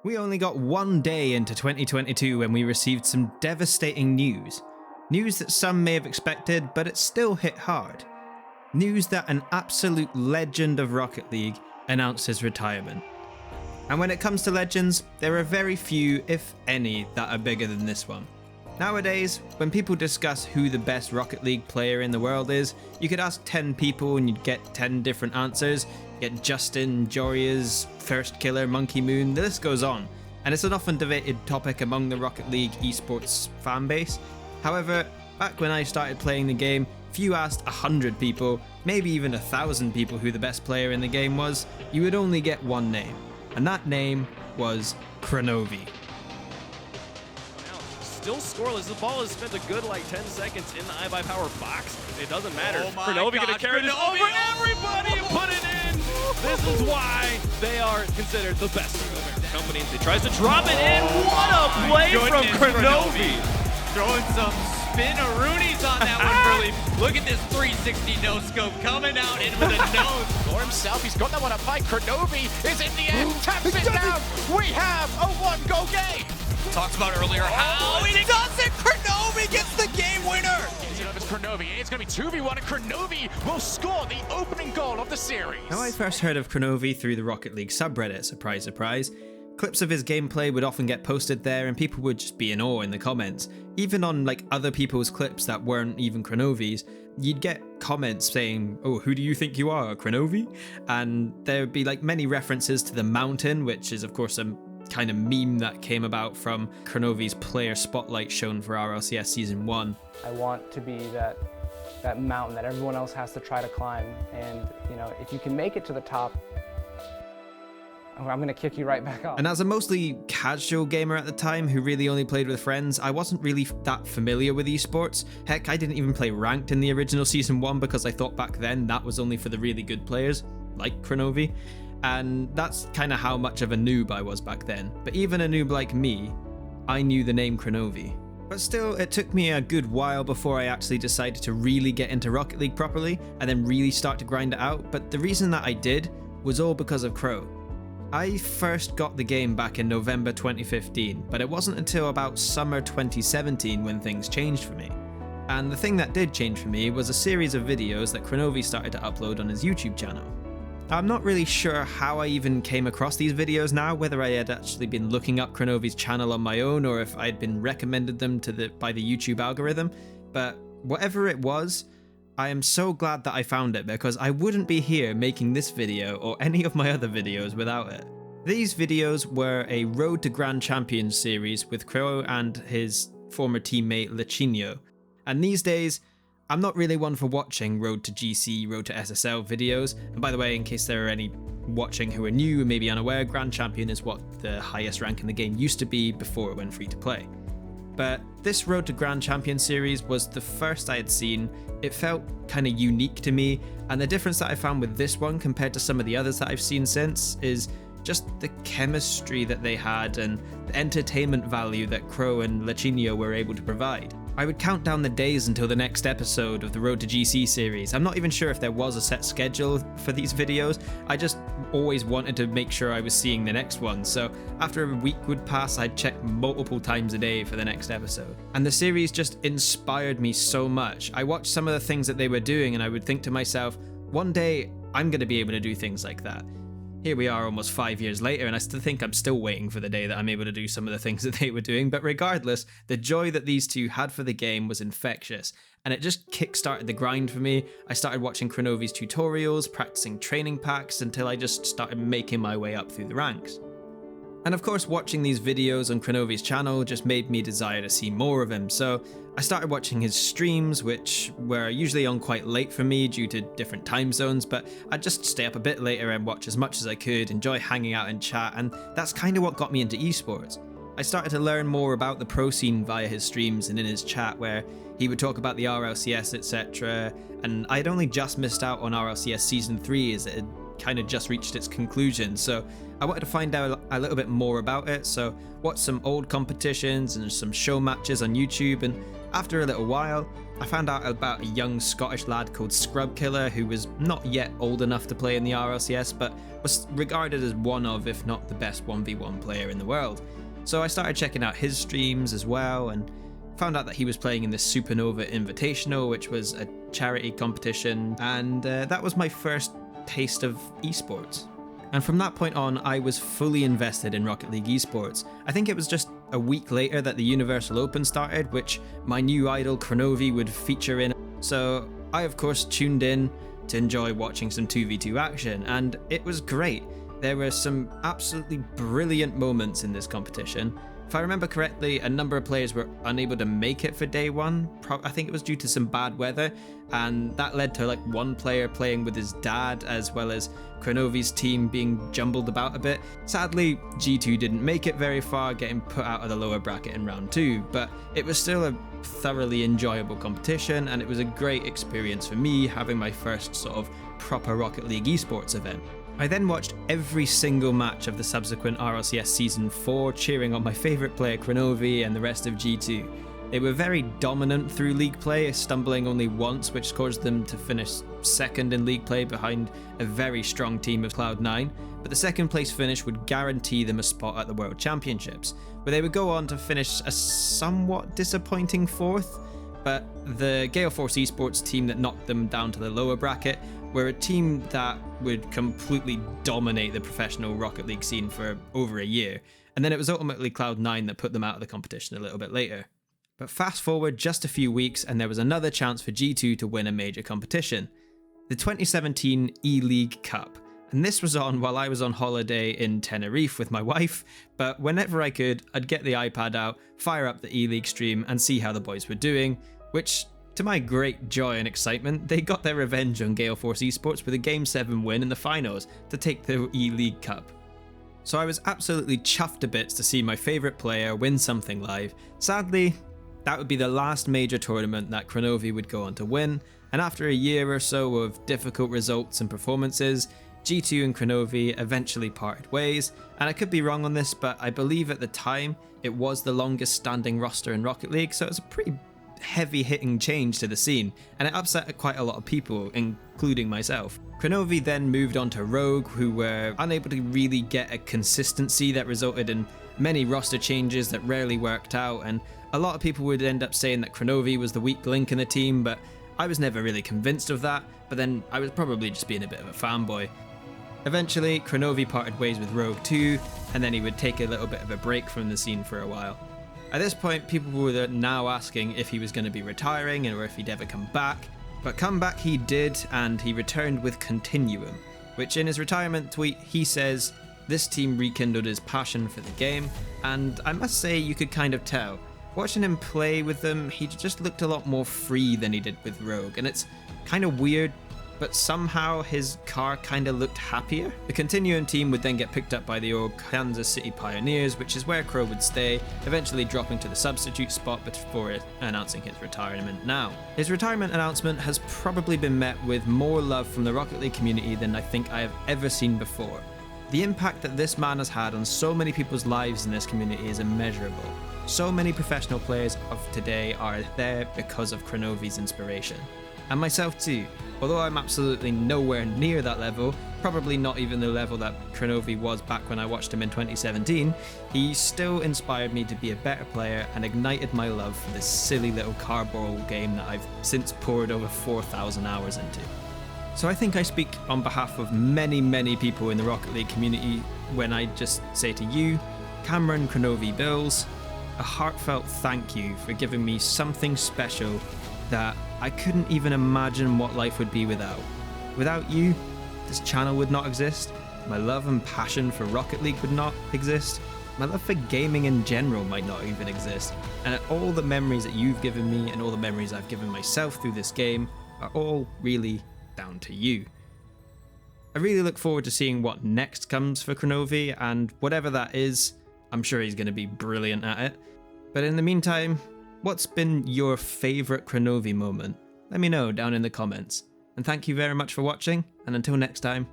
We only got one day into 2022 when we received some devastating news. News that some may have expected, but it still hit hard. News that an absolute legend of Rocket League announced his retirement. And when it comes to legends, there are very few, if any, that are bigger than this one. Nowadays, when people discuss who the best Rocket League player in the world is, you could ask 10 people and you'd get 10 different answers. You get Justin, Joria's, First Killer, Monkey Moon, the list goes on. And it's an often debated topic among the Rocket League esports fanbase. However, back when I started playing the game, if you asked 100 people, maybe even 1,000 people who the best player in the game was, you would only get one name. And that name was Kronovi. Still scoreless. The ball has spent a good 10 seconds in the iBuyPower box. It doesn't matter. Oh Kronovi gonna carry this over everybody and put it in. This is why they are considered the best team in American companies. He tries to drop it in. What a play from Kronovi. Throwing some spin-a-roonies on that one, really. Look at this 360 no-scope coming out in with a nose. For himself, he's got that one up high. Kronovi is in the end, taps it down. We have a one-goal game. Talked about earlier how he does it. Kronovi gets the game winner. It's Kronovi. It's going to be 2v1, and Kronovi will score the opening goal of the series. Now, I first heard of Kronovi through the Rocket League subreddit, surprise, surprise. Clips of his gameplay would often get posted there and people would just be in awe in the comments. Even on other people's clips that weren't even Kronovi's, you'd get comments saying, "Oh, who do you think you are, Kronovi?" And there would be many references to the mountain, which is of course a kind of meme that came about from Kronovi's player spotlight shown for RLCS Season 1. I want to be that mountain that everyone else has to try to climb, and if you can make it to the top, I'm going to kick you right back off. And as a mostly casual gamer at the time who really only played with friends, I wasn't really that familiar with esports. Heck, I didn't even play ranked in the original Season 1 because I thought back then that was only for the really good players, like Kronovi. And that's kind of how much of a noob I was back then. But even a noob like me, I knew the name Kronovi. But still, it took me a good while before I actually decided to really get into Rocket League properly and then really start to grind it out. But the reason that I did was all because of Kro. I first got the game back in November 2015, but it wasn't until about summer 2017 when things changed for me. And the thing that did change for me was a series of videos that Kronovi started to upload on his YouTube channel. I'm not really sure how I even came across these videos now, whether I had actually been looking up Kronovi's channel on my own or if I'd been recommended them by the YouTube algorithm, but whatever it was, I am so glad that I found it because I wouldn't be here making this video or any of my other videos without it. These videos were a Road to Grand Champions series with Kro and his former teammate Lechinho. And these days, I'm not really one for watching Road to GC, Road to SSL videos. And by the way, in case there are any watching who are new and maybe unaware, Grand Champion is what the highest rank in the game used to be before it went free to play. But this Road to Grand Champion series was the first I had seen. It felt kind of unique to me, and the difference that I found with this one compared to some of the others that I've seen since is just the chemistry that they had and the entertainment value that Kro and Lechinho were able to provide. I would count down the days until the next episode of the Road to GC series. I'm not even sure if there was a set schedule for these videos. I just always wanted to make sure I was seeing the next one. So after a week would pass, I'd check multiple times a day for the next episode. And the series just inspired me so much. I watched some of the things that they were doing and I would think to myself, one day I'm going to be able to do things like that. Here we are almost 5 years later, and I still think I'm still waiting for the day that I'm able to do some of the things that they were doing, but regardless, the joy that these two had for the game was infectious, and it just kick-started the grind for me. I started watching Kronovi's tutorials, practicing training packs, until I just started making my way up through the ranks. And of course, watching these videos on Kronovi's channel just made me desire to see more of him, so I started watching his streams, which were usually on quite late for me due to different time zones, but I'd just stay up a bit later and watch as much as I could, enjoy hanging out in chat, and that's kind of what got me into esports. I started to learn more about the pro scene via his streams and in his chat, where he would talk about the RLCS, etc. And I'd only just missed out on RLCS Season 3 as it had kind of just reached its conclusion, so I wanted to find out a little bit more about it, so watched some old competitions and some show matches on YouTube, and after a little while, I found out about a young Scottish lad called Scrub Killer who was not yet old enough to play in the RLCS, but was regarded as one of, if not the best 1v1 player in the world. So I started checking out his streams as well and found out that he was playing in the Supernova Invitational, which was a charity competition, and that was my first taste of esports. And from that point on, I was fully invested in Rocket League esports. I think it was just a week later that the Universal Open started, which my new idol Kronovi would feature in. So I of course tuned in to enjoy watching some 2v2 action, and it was great. There were some absolutely brilliant moments in this competition. If I remember correctly, a number of players were unable to make it for day one. I think it was due to some bad weather, and that led to like one player playing with his dad, as well as Kronovi's team being jumbled about a bit. Sadly, G2 didn't make it very far, getting put out of the lower bracket in round 2, but it was still a thoroughly enjoyable competition, and it was a great experience for me having my first sort of proper Rocket League esports event. I then watched every single match of the subsequent RLCS Season 4, cheering on my favourite player Kronovi and the rest of G2. They were very dominant through league play, stumbling only once, which caused them to finish second in league play behind a very strong team of Cloud9, but the second place finish would guarantee them a spot at the World Championships, where they would go on to finish a somewhat disappointing 4th, but the Gale Force Esports team that knocked them down to the lower bracket were a team that would completely dominate the professional Rocket League scene for over a year, and then it was ultimately Cloud9 that put them out of the competition a little bit later. But fast forward just a few weeks and there was another chance for G2 to win a major competition, the 2017 E-League Cup. And this was on while I was on holiday in Tenerife with my wife, but whenever I could, I'd get the iPad out, fire up the E-League stream and see how the boys were doing, which, to my great joy and excitement, they got their revenge on Gale Force Esports with a Game 7 win in the finals to take the E-League Cup. So I was absolutely chuffed to bits to see my favourite player win something live. Sadly, that would be the last major tournament that Kronovi would go on to win, and after a year or so of difficult results and performances, G2 and Kronovi eventually parted ways, and I could be wrong on this, but I believe at the time it was the longest standing roster in Rocket League, so it was a pretty heavy hitting change to the scene, and it upset quite a lot of people, including myself. Kronovi then moved on to Rogue, who were unable to really get a consistency that resulted in many roster changes that rarely worked out, and a lot of people would end up saying that Kronovi was the weak link in the team, but I was never really convinced of that, but then I was probably just being a bit of a fanboy. Eventually, Kronovi parted ways with Rogue too, and then he would take a little bit of a break from the scene for a while. At this point, people were now asking if he was going to be retiring or if he'd ever come back, but come back he did, and he returned with Continuum, which in his retirement tweet he says, "This team rekindled his passion for the game," and I must say you could kind of tell. Watching him play with them, he just looked a lot more free than he did with Rogue, and it's kind of weird, but somehow his car kind of looked happier. The Continuum team would then get picked up by the old Kansas City Pioneers, which is where Crow would stay, eventually dropping to the substitute spot before announcing his retirement now. His retirement announcement has probably been met with more love from the Rocket League community than I think I have ever seen before. The impact that this man has had on so many people's lives in this community is immeasurable. So many professional players of today are there because of Kronovi's inspiration. And myself too. Although I'm absolutely nowhere near that level, probably not even the level that Kronovi was back when I watched him in 2017, he still inspired me to be a better player and ignited my love for this silly little cardboard game that I've since poured over 4,000 hours into. So I think I speak on behalf of many, many people in the Rocket League community when I just say to you, Cameron Kronovi Bills, a heartfelt thank you for giving me something special that I couldn't even imagine what life would be without. Without you, this channel would not exist, my love and passion for Rocket League would not exist, my love for gaming in general might not even exist, and all the memories that you've given me and all the memories I've given myself through this game are all really down to you. I really look forward to seeing what next comes for Kronovi, and whatever that is, I'm sure he's going to be brilliant at it. But in the meantime, what's been your favourite Kronovi moment? Let me know down in the comments. And thank you very much for watching, and until next time,